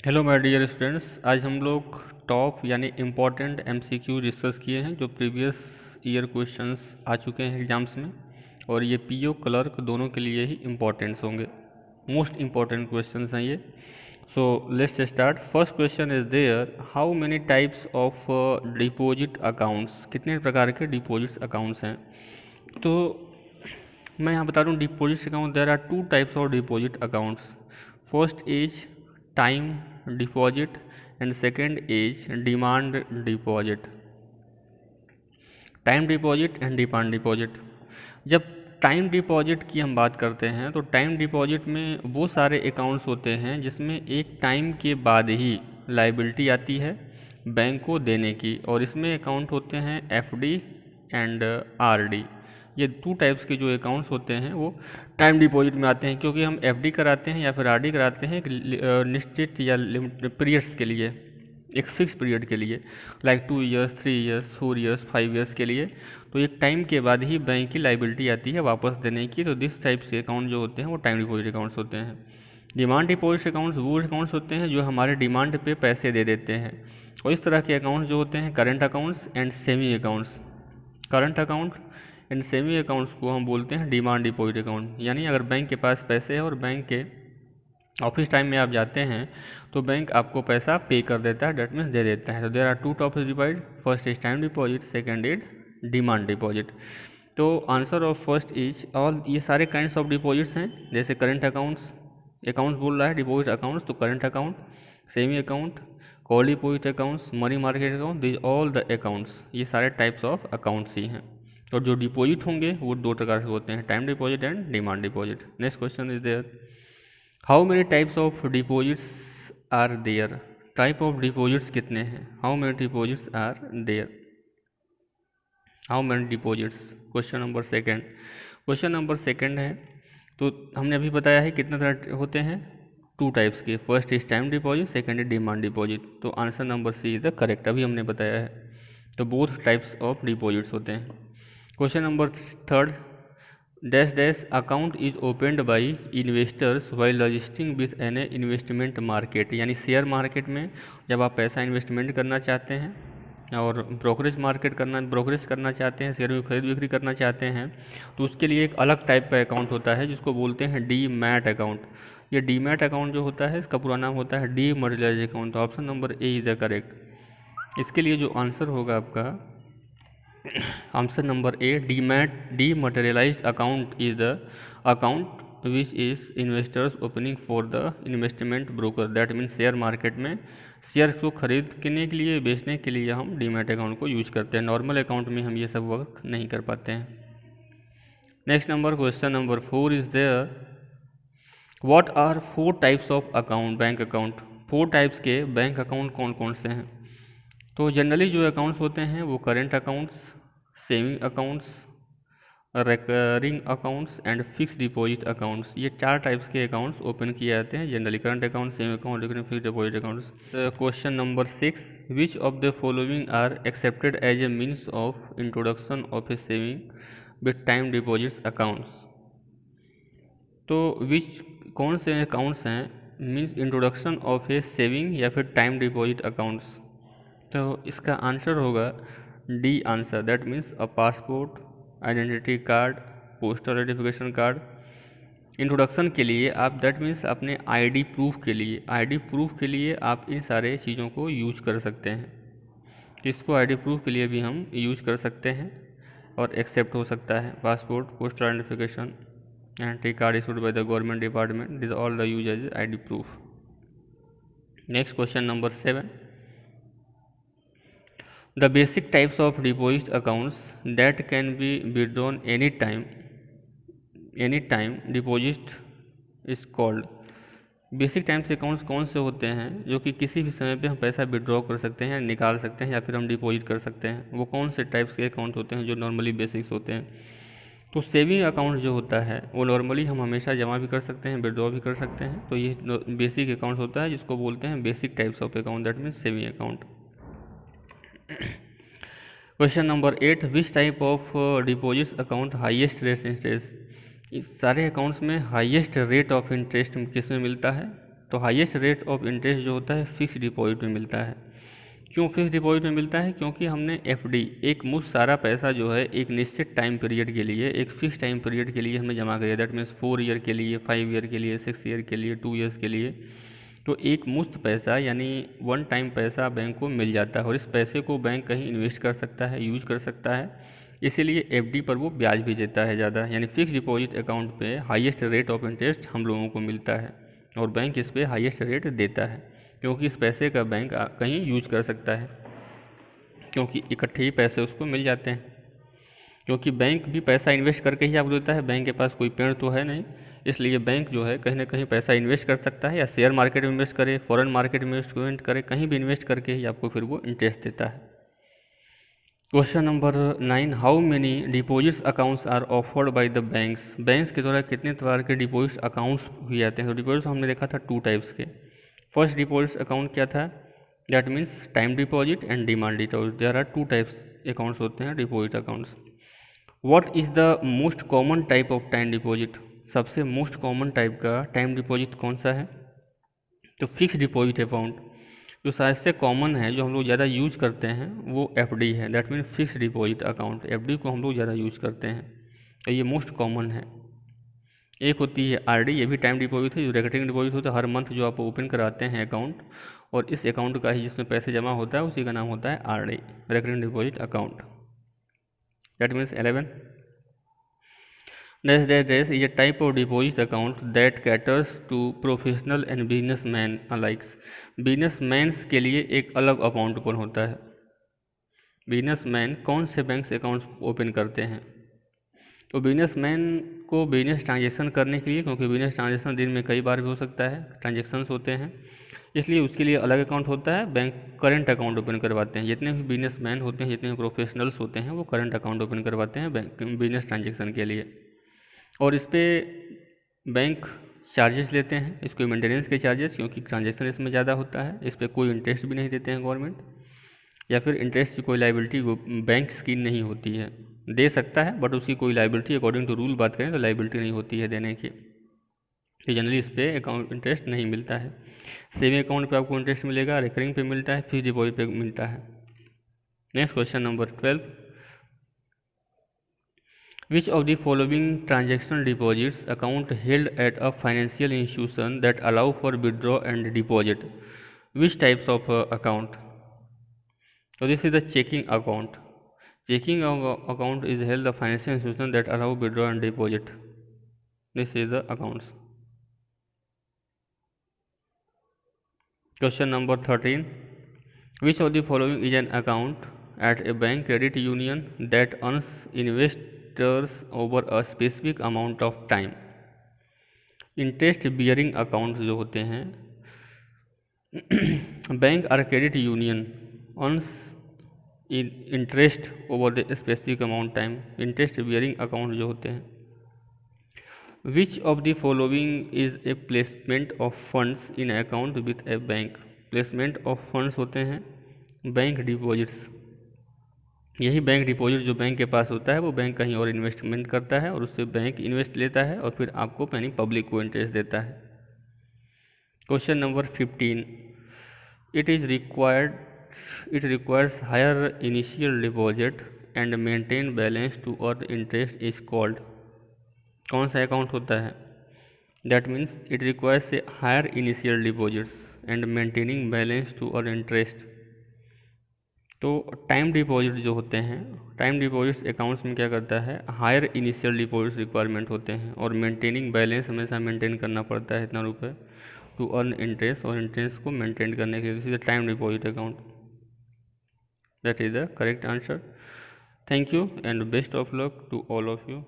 Hello my dear students, आज हम लोग टॉप यानी इम्पॉर्टेंट एमसीक्यू डिस्कस किए हैं जो प्रीवियस ईयर क्वेश्चंस आ चुके हैं एग्जाम्स में, और ये पीओ क्लर्क दोनों के लिए ही इम्पॉर्टेंट्स होंगे। मोस्ट इम्पॉर्टेंट क्वेश्चंस हैं ये। So let's start. First question is there, how many types of deposit accounts, कितने प्रकार के डिपॉजिट अकाउंट्स हैं। तो मैं यहाँ बता दूँ deposit account, there are two types of deposit accounts. First is time deposit and second is demand deposit. Time deposit and demand deposit. जब टाइम डिपॉजिट की हम बात करते हैं तो टाइम डिपॉजिट में वो सारे अकाउंट्स होते हैं जिसमें एक टाइम के बाद ही लायबिलिटी आती है बैंक को देने की, और इसमें अकाउंट होते हैं एफडी एंड आरडी। ये टू टाइप्स के जो अकाउंट्स होते हैं वो टाइम डिपॉजिट में आते हैं, क्योंकि हम एफडी कराते हैं या फिर आरडी कराते हैं एक निश्चित या पीरियड्स के लिए, एक फिक्स पीरियड के लिए, like 2 years, 3 years, 4 years, 5 years के लिए। तो एक टाइम के बाद ही बैंक की लायबिलिटी आती है वापस देने की। तो दिस टाइप से अकाउंट जो होते हैं वो टाइम डिपॉजिट अकाउंट्स होते हैं। डिमांड डिपॉजिट अकाउंट्स वो अकाउंट्स होते हैं जो हमारे डिमांड पे पैसे दे देते हैं, और इस तरह के अकाउंट्स जो होते हैं current accounts and saving accounts. Current account and saving accounts को हम बोलते हैं डिमांड डिपॉजिट अकाउंट। यानी अगर बैंक के पास पैसे है और बैंक के ऑफिस टाइम में आप जाते हैं तो बैंक आपको पैसा पे कर देता है, डेट मीन्स दे देता है। तो there are two topics divide, first is time deposit, second is demand deposit. तो answer of first is all, ये सारे काइंड्स ऑफ डिपॉजिट्स हैं। जैसे करंट अकाउंट्स, अकाउंट्स बोल रहा है डिपॉजिट अकाउंट्स, तो current account, saving account, call deposit accounts, money market account, this all the accounts, ये सारे टाइप्स ऑफ अकाउंट्स ही हैं। और जो डिपॉजिट होंगे वो दो प्रकार से होते हैं, time deposit and demand deposit. Next question is there, how many types of deposits are there. Type of deposits कितने हैं, how many deposits are there, how many deposits. Question number second, question number second है। तो हमने अभी बताया है कितने तरह होते हैं, टू टाइप्स के। First is time deposit, second is demand deposit. तो answer number C is the correct, अभी हमने बताया है। तो बोथ टाइप्स ऑफ डिपॉजिट्स होते हैं। Question number third, dash dash account is opened by investors while registering with an investment market. यानी share market में जब आप पैसा इन्वेस्टमेंट करना चाहते हैं और ब्रोकरेज करना चाहते हैं, शेयर में खरीद बिक्री करना चाहते हैं, तो उसके लिए एक अलग टाइप का अकाउंट होता है जिसको बोलते हैं डी मैट अकाउंट। ये डी मैट अकाउंट जो होता है इसका पूरा नाम होता है डी मटेरियलाइज अकाउंट। तो option number A is the correct. इसके लिए जो आंसर होगा आपका answer number A, dematerialized account is the account which is investors opening for the investment broker. That means share market में शेयर को खरीदने के लिए, बेचने के लिए हम डीमैट अकाउंट को यूज करते हैं। नॉर्मल अकाउंट में हम ये सब वर्क नहीं कर पाते हैं। Next number, question number 4 is there, what are 4 types of account, bank account. 4 types के बैंक अकाउंट कौन कौन से हैं। तो जनरली जो अकाउंट्स होते हैं वो current accounts, saving accounts, recurring accounts and fix deposit accounts. ये 4 टाइप्स के अकाउंट्स ओपन किए जाते हैं generally, current account, saving account, recurring, fix deposit accounts. Question number 6, which of the following are accepted as a means of introduction of a saving with time deposits accounts. तो which कौन से accounts हैं means introduction of a saving या फिर time deposit accounts. तो इसका answer होगा D answer, that means a passport, identity card, postal identification card. Introduction के लिए आप, दैट मीन्स अपने आईडी प्रूफ के लिए आप इन सारे चीज़ों को यूज कर सकते हैं। इसको आईडी प्रूफ के लिए भी हम यूज कर सकते हैं और एक्सेप्ट हो सकता है। Passport, postal identification, identity card issued by the government department, this all the use as ID proof. Next question number 7, the basic types of deposit accounts that can be withdrawn anytime deposit is called। Basic time से accounts कौन से होते हैं जो कि किसी भी समय पे हम पैसा विड्रॉ कर सकते हैं, निकाल सकते हैं या फिर हम डिपॉजिट कर सकते हैं। वो कौन से टाइप्स के अकाउंट होते हैं जो नॉर्मली बेसिक्स होते हैं। तो सेविंग अकाउंट जो होता है वो नॉर्मली हम हमेशा जमा भी कर सकते हैं, विड्रॉ भी कर सकते हैं। तो ये बेसिक अकाउंट होता है जिसको बोलते हैं basic types of account, that means saving account. Question number 8, which type of deposits account highest rate interest. इस सारे अकाउंट्स में हाईएस्ट रेट ऑफ इंटरेस्ट किस में मिलता है, तो हाईएस्ट रेट ऑफ इंटरेस्ट जो होता है फिक्स डिपॉजिट में मिलता है। क्यों फिक्स डिपॉजिट में मिलता है? क्योंकि हमने एफडी एक मुश्त सारा पैसा जो है एक निश्चित टाइम पीरियड के लिए, एक फिक्स टाइम पीरियड के लिए हमने जमा किया। दैट मीन्स 4 ईयर के लिए, 5 ईयर के लिए, 6 ईयर के लिए, 2 ईयर्स के लिए। तो एक मुश्त पैसा यानी वन टाइम पैसा बैंक को मिल जाता है और इस पैसे को बैंक कहीं इन्वेस्ट कर सकता है, यूज कर सकता है। इसीलिए एफडी पर वो ब्याज भी देता है ज़्यादा, यानी फिक्स डिपॉजिट अकाउंट पे हाईएस्ट रेट ऑफ इंटरेस्ट हम लोगों को मिलता है और बैंक इस पे हाईएस्ट रेट देता है, क्योंकि इस पैसे का बैंक कहीं यूज कर सकता है, क्योंकि इकट्ठे ही पैसे उसको मिल जाते हैं। क्योंकि बैंक भी पैसा इन्वेस्ट करके ही आपको देता है, बैंक के पास कोई पेड़ तो है नहीं, इसलिए बैंक जो है कहीं ना कहीं पैसा इन्वेस्ट कर सकता है, या शेयर मार्केट में इन्वेस्ट करे, फॉरेन मार्केट में इन्वेस्ट करे, कहीं भी इन्वेस्ट करके ही आपको फिर वो इंटरेस्ट देता है। Question number 9, how many deposits accounts are offered by the banks. Banks के द्वारा कितने प्रकार के डिपॉजिट अकाउंट्स किए जाते हैं? तो डिपॉजिट्स हमने देखा था 2 टाइप्स के। फर्स्ट डिपॉजिट अकाउंट क्या था? That means time deposit and demand deposit. There are 2 types accounts होते हैं deposit accounts. What is the most common type of time deposit? सबसे मोस्ट कॉमन टाइप का टाइम डिपॉजिट कौन सा है? तो फिक्स डिपॉजिट अकाउंट। जो सबसे कॉमन है, जो हम लोग ज़्यादा यूज करते हैं, वो एफडी है। That mean fix deposit account. FD को हम लोग ज़्यादा यूज करते हैं, तो ये मोस्ट कॉमन है। एक होती है आरडी, ये भी टाइम डिपॉजिट है, जो रेकरिंग डिपॉजिट होता है, हर मंथ जो आप ओपन कराते हैं अकाउंट, और इस अकाउंट का ही जिसमें पैसे जमा होता है उसी का नाम होता है RD, recurring deposit account. That means 11 Dash is a type of deposit account that caters to professional and businessmen alike. Businessman के लिए एक अलग अकाउंट ओपन होता है। बिजनेसमैन कौन से बैंक से अकाउंट्स ओपन करते हैं? तो बिजनेसमैन को बिजनेस ट्रांजेक्शन करने के लिए, क्योंकि बिजनेस ट्रांजेक्शन दिन में कई बार भी हो सकता है, ट्रांजेक्शन्स होते हैं, इसलिए उसके लिए अलग अकाउंट होता है। बैंक करंट अकाउंट ओपन करवाते हैं। जितने भी बिजनेसमैन होते हैं, जितने भी प्रोफेशनल्स होते हैं, वो करंट अकाउंट ओपन करवाते हैं बैंक बिजनेस ट्रांजेक्शन के लिए। और इस पर बैंक चार्जेस लेते हैं, इसको मेंटेनेंस के चार्जेस, क्योंकि ट्रांजेक्शन इसमें ज़्यादा होता है। इस पर कोई इंटरेस्ट भी नहीं देते हैं गवर्नमेंट, या फिर इंटरेस्ट की कोई लाइबिलिटी बैंक की नहीं होती है। दे सकता है बट उसकी कोई लाइबिलिटी, अकॉर्डिंग टू रूल बात करें तो लाइबिलिटी नहीं होती है देने की। तो जनरली इस पर अकाउंट इंटरेस्ट नहीं मिलता है। सेविंग अकाउंट पे आपको इंटरेस्ट मिलेगा, रिकरिंग पे मिलता है, फिक्स डिपॉजिट पे मिलता है। Next question number 12, Which of the following transaction deposits account held at a financial institution that allow for withdraw and deposit? Which types of account? So this is the checking account. Checking account is held the financial institution that allow withdraw and deposit. This is the accounts. Question number 13. Which of the following is an account at a bank credit union that earns over a specific amount of time? Interest bearing account जो होते हैं bank और credit union earns interest over the specific amount time. Interest bearing account जो होते हैं। विच of the following is a placement of funds in account with A bank? Placement of funds होते हैं bank deposits. यही bank deposit जो bank के पास होता है, वो बैंक कहीं और इन्वेस्टमेंट करता है और उससे बैंक इन्वेस्ट लेता है और फिर आपको यानी पब्लिक को इंटरेस्ट देता है। Question number 15, it requires higher initial deposit and maintain balance to earn interest is called. कौन सा अकाउंट होता है? That means it requires a higher initial deposits and maintaining balance to earn interest. तो time deposit जो होते हैं, time deposits accounts में क्या करता है, हायर इनिशियल डिपॉजिट्स रिक्वायरमेंट होते हैं और मेंटेनिंग बैलेंस हमेशा मेंटेन करना पड़ता है इतना रुपए टू अर्न इंटरेस्ट, और इंटरेस्ट को मेंटेन करने के लिए this is the time deposit account. That is the correct answer. Thank you and best of luck to all of you.